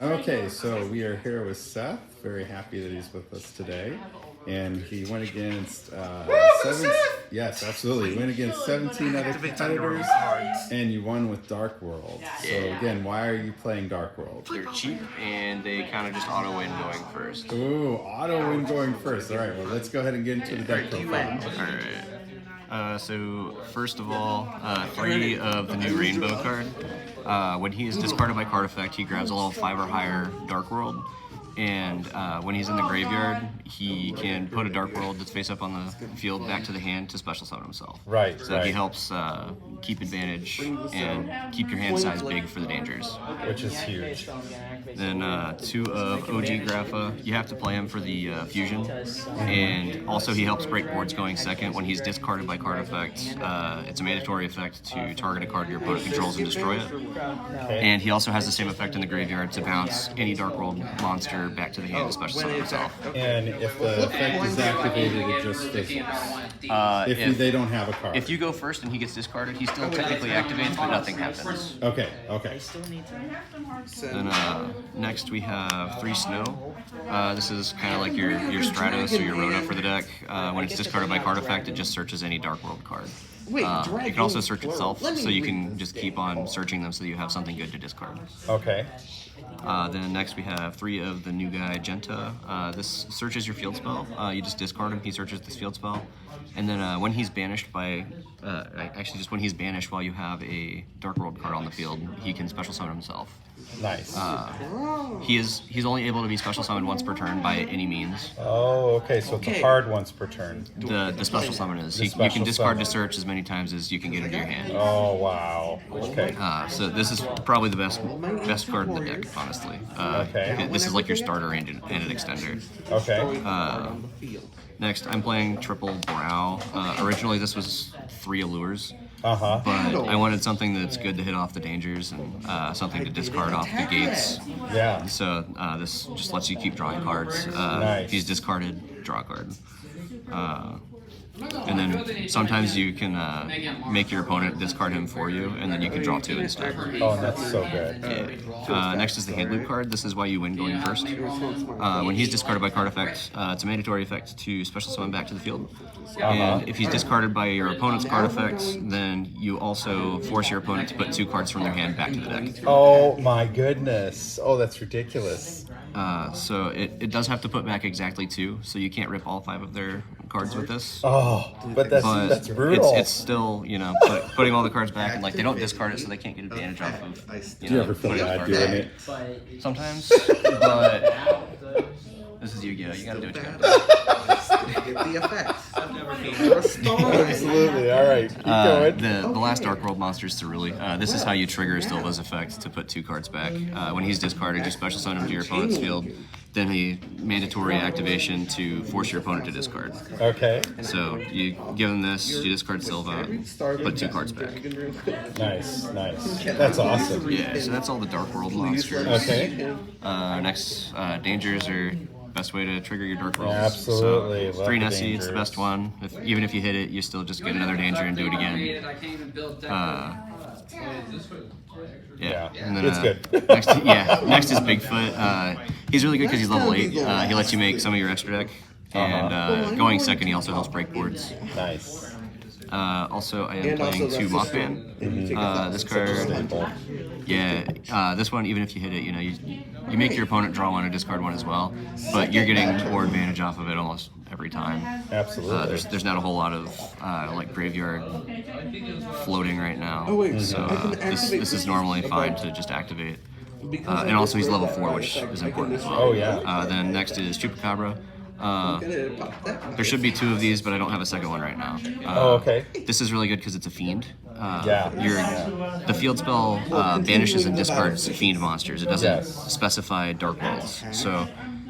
Okay, so we are here with Seth. Very happy that he's with us today, and he went against seven. Yes, absolutely. He went against 17 other competitors, and you won with Dark World. So again, why are you playing Dark World? They're cheap and they kind of just auto win going first. Ooh, auto win going first. All right, well let's go ahead and get into the deck profile. Alright. So first of all, 3 of the new Rainbow card. When he is discarded by card effect, he grabs a level 5 or higher Dark World. And when he's in the graveyard, he can put a Dark World that's face up on the field back to the hand to special summon himself. Right, So he helps keep advantage and keep your hand size big for the dangers. Which is huge. Then 2 of OG Grapha, you have to play him for the fusion, and also he helps break boards going second. When he's discarded by card effect, it's a mandatory effect to target a card your opponent controls and destroy it. And he also has the same effect in the graveyard to bounce any Dark World monster back to the hand to special summon himself. And if the effect is activated, it just fizzles. If they don't have a card. If you go first and he gets discarded, he still technically activates, but nothing happens. Okay. Then next we have 3 Snow. This is kind of like your Stratos or your Rhoda for the deck. When it's discarded by card effect, it just searches any Dark World card. It can also search itself, so you can just keep on searching them so that you have something good to discard. Okay. Then next we have 3 of the new guy, Genta. This searches your field spell. You just discard him, he searches this field spell. And then when he's banished by, actually just when he's banished while you have a Dark World card on the field, he can special summon himself. Nice. He's only able to be special summoned once per turn by any means. Oh, okay. So it's a hard once per turn. The special summon is. You can discard to search as many times as you can get into your hand. Oh, wow. Okay. So this is probably the best card in the deck, honestly. Okay. This is like your starter and an extender. Okay. Next, I'm playing Triple Brow. Originally, this was 3 Allures. Uh-huh. But I wanted something that's good to hit off the dangers and something to discard off the gates. Yeah. So this just lets you keep drawing cards. Nice. If he's discarded, draw a card. And then sometimes you can make your opponent discard him for you, and then you can draw 2 and stagger. Oh, that's so good. Next is the hand loop card. This is why you win going first. When he's discarded by card effect, it's a mandatory effect to special summon back to the field. And if he's discarded by your opponent's card effect, then you also force your opponent to put 2 cards from their hand back to the deck. Oh my goodness. Oh, that's ridiculous. So it does have to put back exactly 2, so you can't rip all 5 of their cards with this. Oh, but that's brutal. It's still, putting all the cards back, and like they don't discard it, so they can't get advantage off of. Do you ever feel bad doing it? Sometimes, but this is Yu-Gi-Oh! You gotta do what you gotta do. Get the effects. Absolutely. All right. Keep going. The last Dark World monster is Ceruli. This is how you trigger Stilva's effect to put 2 cards back. When he's discarded, you special summon him to your opponent's field. Then the mandatory activation to force your opponent to discard. Okay. So you give him this, you discard Silva, put 2 cards back. Nice. That's awesome. Yeah, so that's all the Dark World monsters. Okay. Next, dangers are best way to trigger your Dark Worlds. Absolutely. So 3 Nessie, it's the best one. Even if you hit it, you still just get another danger and do it again. Yeah, and then it's good. next is Bigfoot. He's really good because he's level 8. He lets you make some of your extra deck, and going second, he also helps break boards. Nice. Also, I am playing 2 Mothman. This card, this one, even if you hit it, you make your opponent draw 1 and discard 1 as well, but you're getting more advantage off of it almost every time. Absolutely. There's not a whole lot of like graveyard floating right now, so this is normally fine to just activate. And also he's level 4, which is important as well. Oh yeah. Then next is Chupacabra. There should be 2 of these, but I don't have a second one right now. Okay. This is really good because it's a fiend. The field spell banishes and discards fiend monsters. It doesn't specify Dark Worlds, so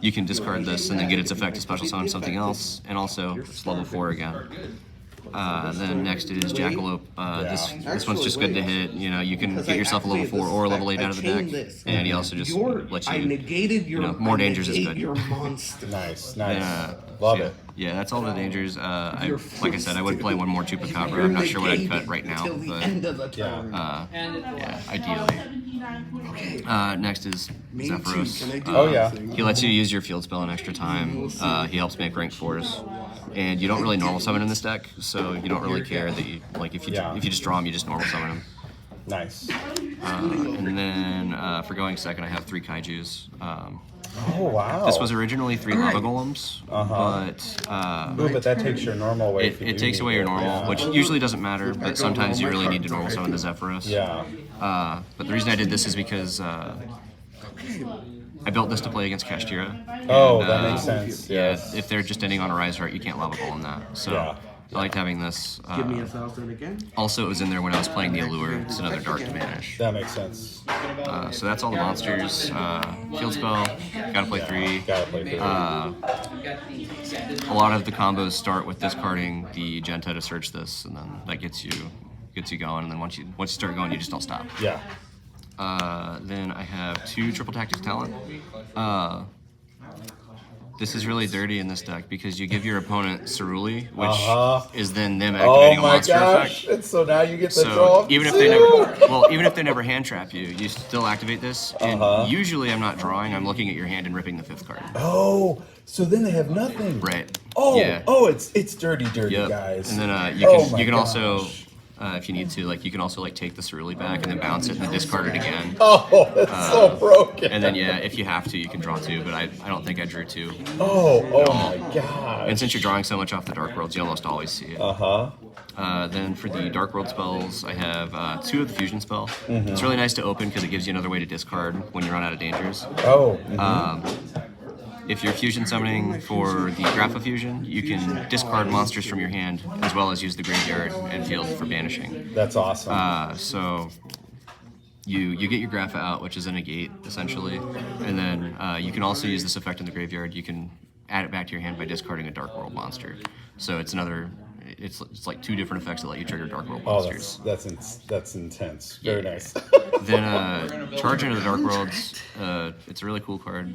you can discard this and then get its effect to special summon something else, and also it's level 4 again. Then next is Jackalope. This one's just good to hit. You know, you can get yourself a level 4 or a level 8 out of the deck, and he also just lets you. More dangers is good. Nice. Love it. Yeah, that's all the dangers. Like I said, I would play one more Chupacabra. I'm not sure what I'd cut right now, but yeah, ideally. Next is Zephyros. He lets you use your field spell an extra time. He helps make rank 4s. And you don't really normal summon in this deck, so you don't really care that you, like, if you just draw him, you just normal summon him. Nice. And then for going second, I have 3 Kaijus. Oh, wow. This was originally 3 Lava Golems, but that takes your normal away. It takes away your normal, which usually doesn't matter, but sometimes you really need to normal summon the Zephyros. Yeah. But the reason I did this is because I built this to play against Kashtira. Oh, that makes sense. Yeah, if they're just ending on a Rise Heart, you can't Lava Golem that. So I liked having this. Give me 1,000 again. Also, it was in there when I was playing the Allure. It's another Dark to Vanish. That makes sense. So that's all the monsters. Field spell, gotta play 3. Gotta play 3. A lot of the combos start with discarding the Genta to search this, and then that gets you going. And then once you start going, you just don't stop. Yeah. Then I have 2 Triple Tactics Talent. This is really dirty in this deck because you give your opponent Ceruli, which is then them activating a monster effect. And so now you get the So draw. even if they never hand trap you, you still activate this. And usually I'm not drawing. I'm looking at your hand and ripping the 5th card. Oh, so then they have nothing. Right. Oh, yeah. It's dirty, Yep. guys. And then you can also. If you need to, like, you can also like take the Ceruli back and then bounce it and then discard it again. Oh, that's so broken. And then if you have to, you can draw 2, but I don't think I drew 2. Oh my god. And since you're drawing so much off the Dark Worlds, you almost always see it. Then for the Dark World spells, I have 2 of the Fusion spell. It's really nice to open because it gives you another way to discard when you run out of dangers. If you're fusion summoning for the Grapha Fusion, you can discard monsters from your hand as well as use the graveyard and field for banishing. That's awesome. So you get your Grapha out, which is a negate essentially, and then you can also use this effect in the graveyard. You can add it back to your hand by discarding a Dark World monster. So it's another. It's like 2 different effects that let you trigger Dark World monsters. That's intense. Very nice. Then Charge into the Dark Worlds. It's a really cool card.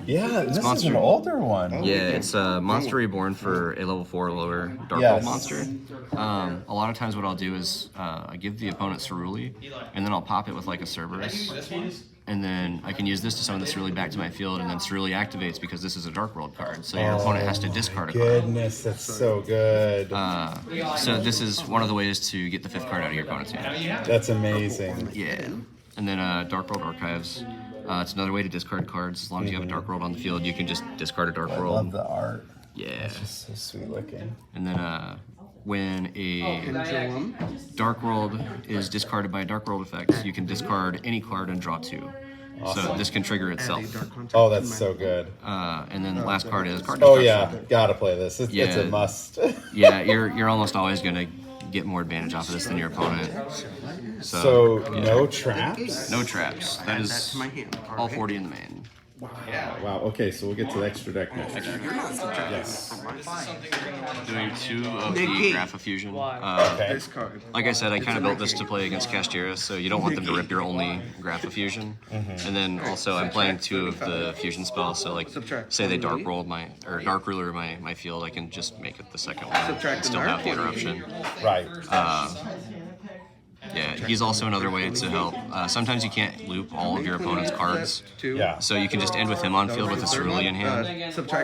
This is an older one. Yeah, it's Monster Reborn for a level 4 or lower Dark World monster. A lot of times what I'll do is I give the opponent Ceruli, and then I'll pop it with like a Cerberus. And then I can use this to summon the Ceruli back to my field, and then Ceruli activates because this is a Dark World card. So your opponent has to discard a card. Goodness, that's so good. So this is one of the ways to get the 5th card out of your opponent's hand. That's amazing. Yeah. And then Dark World Archives. It's another way to discard cards. As long as you have a Dark World on the field, you can just discard a Dark World. I love the art. Yeah. It's just so sweet looking. And then when a Dark World is discarded by a Dark World effect, you can discard any card and draw 2. Awesome. So this can trigger itself. Oh, that's so good. And then the last card is card Oh destruction. yeah, gotta play this. It's a must. Yeah, you're almost always gonna get more advantage off of this than your opponent. So no traps? No traps. That is all 40 in the main. Wow. Okay, so we'll get to the extra deck next. Yes. Doing 2 of the Grapha Fusion. Okay. Like I said, I kind of built this to play against Kashtira, so you don't want them to rip your only Grapha Fusion. And then also I'm playing 2 of the fusion spells, so like say they Dark Rolled Dark Ruler my field, I can just make it the second one and still have the interruption. Right. Yeah, he's also another way to help. Sometimes you can't loop all of your opponent's cards. Yeah. So you can just end with him on field with a Ceruli in hand.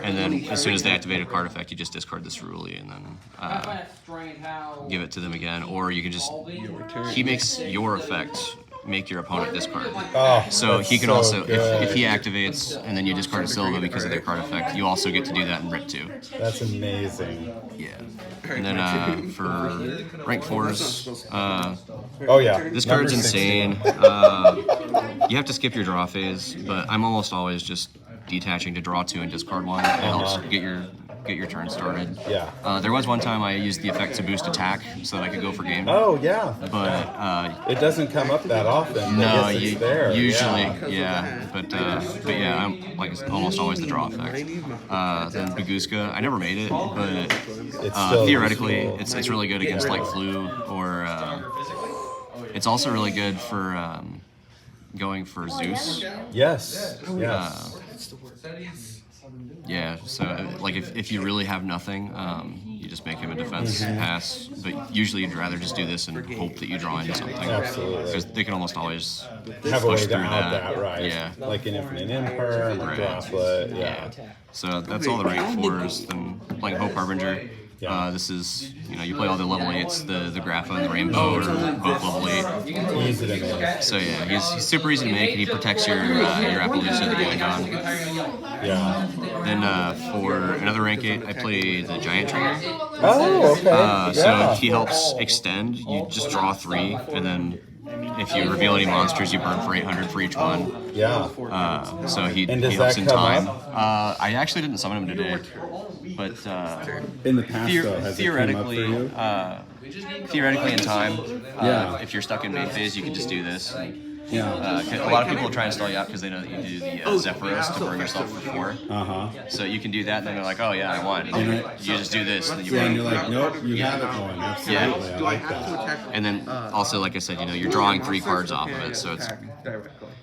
And then as soon as they activate a card effect, you just discard the Ceruli and then give it to them again. Or you can just... He makes your effect make your opponent discard. Oh, so he can so also, good. if he activates and then you discard a Silva because of their card effect, you also get to do that and rip 2. That's amazing. Yeah. And then for rank 4s, Oh yeah. this card's Number 16. insane. You have to skip your draw phase, but I'm almost always just detaching to draw 2 and discard 1. It helps get your turn started. Yeah. There was one time I used the effect to boost attack so that I could go for game. Oh yeah. But it doesn't come up that often. no, I guess it's there. usually, yeah. But yeah, I'm like it's almost always the draw effect. Then Baguska, I never made it, but It's still theoretically, useful. it's really good against like flu or. It's also really good for going for Zeus. Yes. Yes. Yeah, so like if you really have nothing, you just make him a defense pass. But usually you'd rather just do this and hope that you draw into something. Absolutely. Because they can almost always Have a way push to through out that. that, right? Yeah. Like an Infinite Imperm, a Right. Droplet. Yeah. So that's all the rank 4s. Then playing Hope Harbinger. Yeah. This is, you play all the level 8s, the Grapha and the Rainbow are both level 8. Easy to make. So yeah, he's super easy to make and he protects your Appaloosa that you're on. Yeah. Then for another rank 8, I play the Giant Trainer. Oh, okay. So Yeah. he helps extend. You just draw 3, and then if you reveal any monsters, you burn for 800 for each one. Yeah. So he And does helps that in come time. up? I actually didn't summon him today, but In the past, though, has it come up for you? theoretically in time, Yeah. if you're stuck in main phase, you can just do this. Yeah. A lot of people will try and stall you out because they know that you do the Zephyros to burn yourself for 4. So you can do that, and then they're like, oh yeah, I won. And then you just do this, and then you Yeah, burn. and you're like, nope, you have it going. Absolutely, I like that. And then also, like I said, you're drawing 3 cards off of it, so it's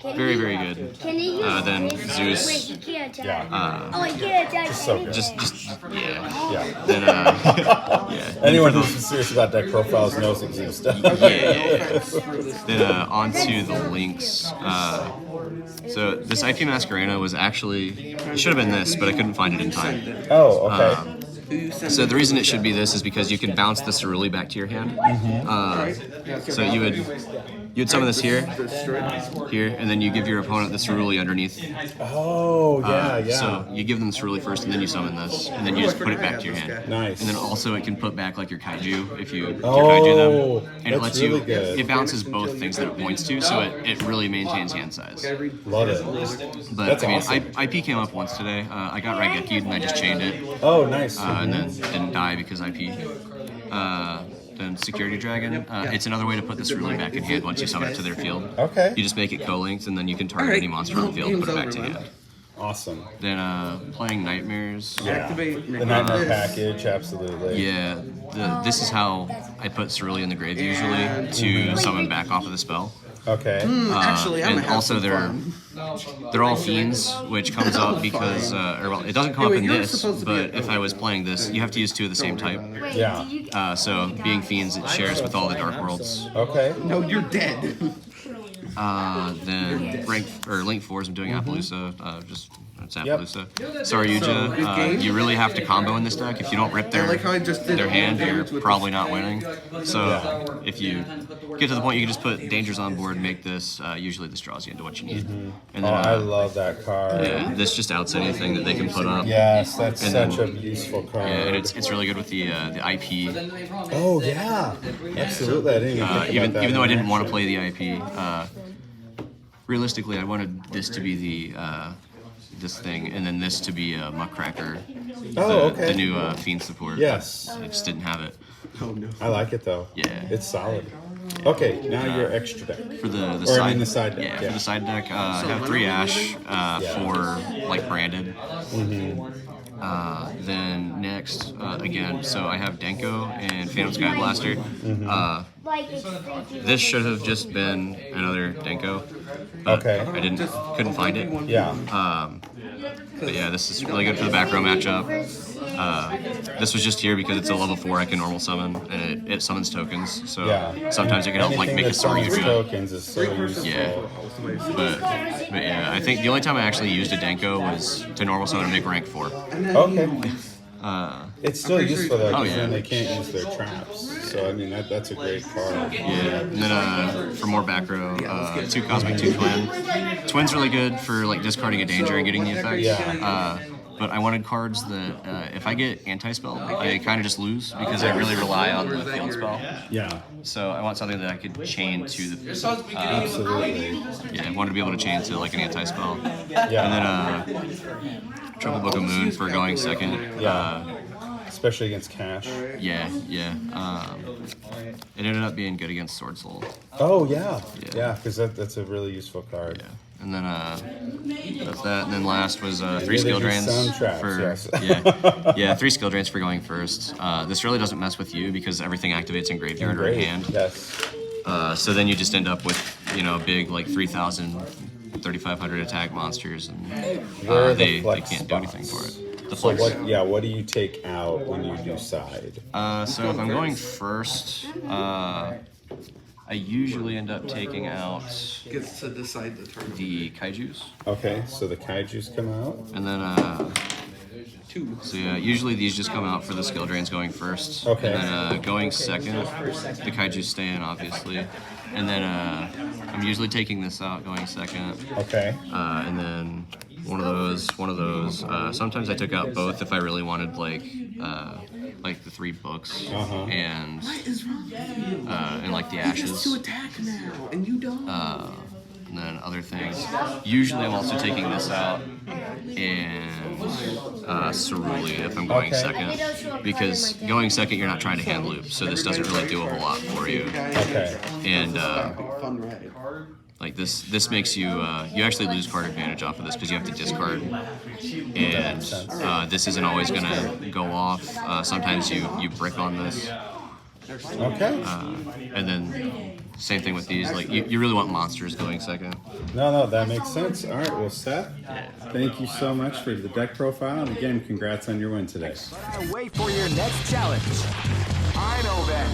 very, very good. Then Zeus. Yeah. Just so good. Just yeah. Yeah. Then yeah. Anyone who's serious about deck profiles knows it Zeus stuff. Yeah. Then onto the links. So this IP Masquerena was actually, it should have been this, but I couldn't find it in time. Oh, okay. So the reason it should be this is because you can bounce the Ceruli back to your hand. So you'd summon this here, and then you give your opponent the Ceruli underneath. Oh, yeah. So you give them the Ceruli first, and then you summon this, and then you just put it back to your hand. Nice. And then also it can put back like your Kaiju if you Oh, Kaiju them, and it that's lets really you. good. It bounces both things that it points to, so it really maintains hand size. Love it. But That's I mean, awesome. IP came up once today. I got Raigeki'd and I just chained it, Oh, nice. and then didn't die because IP. Then Security Dragon. It's another way to put this really back in hand once you summon it to their field. Okay. You just make it co-linked, and then you can target any monster on the field and put it back to hand. Awesome. Then playing Nightmares. Yeah. The Nightmare package, absolutely. Yeah, this is how I put Ceruli in the grave usually to summon back off of the spell. Okay. Actually, I'm And gonna have also some they're all fiends, which comes up because it doesn't come up in you're this, supposed to be but if I was playing this, you have to use 2 of the same type. Yeah. So being fiends, it shares with all the Dark Worlds. Okay. No, you're dead. Then Link 4s, I'm doing Appaloosa, just it's Yep. Appaloosa. Saryuja, you really have to combo in this deck. If you don't rip like how I just did their hand, you're damage with probably not winning. So if you get to the point, you can just put Dangers on board and make this, usually this draws you into what you need. And Oh, then I love that card. yeah, this just outs anything that they can put up. Yes, that's And such then- a useful card. Yeah, and it's really good with the IP. Oh, yeah. Absolutely. I didn't even think Even about that. even though I didn't want to in play the IP, realistically, I wanted this to be the this thing, and then this to be a Muckracker, Oh, okay. the new Fiend support. Yes. I just didn't have it. Oh no. I like it, though. Yeah. It's solid. Okay, now your extra deck. For the Or, side, I mean, the side deck, Yeah, yeah. for the side deck, I have 3 Ash for like branded. Then next, again, so I have Denko and Phantom Sky Blaster. This should have just been another Denko. But Okay. I couldn't find it. Yeah. But yeah, this is really good for the back row matchup. This was just here because it's a level 4 I can normal summon, and it summons tokens. So Yeah. sometimes it can help like Anything make a that summons Saryuja. tokens is so useful. Yeah. But yeah, I think the only time I actually used a Denko was to normal summon and make rank 4. Okay. It's still useful though, Oh, because yeah. then they can't use their traps. So I mean that's a great card. Yeah, and then for more back row, 2 Cosmic, 2 Twin. Twin's really good for like discarding a danger and getting the effect. Yeah. But I wanted cards that if I get anti-spell, I kind of just lose because I really rely on the field spell. Yeah. So I want something that I could chain to the. Absolutely. Yeah, I wanted to be able to chain to like an anti-spell. Yeah. And then Triple Book of Moon for going second. Yeah. Especially against cash. Yeah. It ended up being good against Sword Soul. Oh yeah. Yeah. Yeah, because that's a really useful card. Yeah. And then that's that. And then last was three Yeah, skill they do drains sound traps, for yes. yeah 3 skill drains for going first. This really doesn't mess with you because everything activates in graveyard or in Great. hand. Yes. So then you just end up with big like 3,000, 3,500 attack monsters, and Where are the they flex can't do anything for spots? it. The So flex. what do you take out when you do side? So if I'm going first, I usually end up taking out Gets to decide the turn. the kaijus, Okay, so the kaijus come out. and then so yeah, usually these just come out for the skill drains going first. Okay. And then going second, the kaijus stay in obviously, and then I'm usually taking this out going second. Okay. And then one of those. Sometimes I took out both if I really wanted like the 3 books and like the ashes. To attack now, and you don't. And then other things. Usually I'm also taking this out and Ceruli if I'm going Okay. second, because going second you're not trying to hand loop, so this doesn't really do a whole lot for you. Okay. And Fun ride. like this makes you you actually lose card advantage off of this because you have to discard, and this isn't always gonna go off. Sometimes you brick on this, Okay. and then same thing with these. Like you really want monsters going second. No, that makes sense. All right. Well, Seth, thank you so much for the deck profile, and again, congrats on your win today. Wait for your next challenge. I know that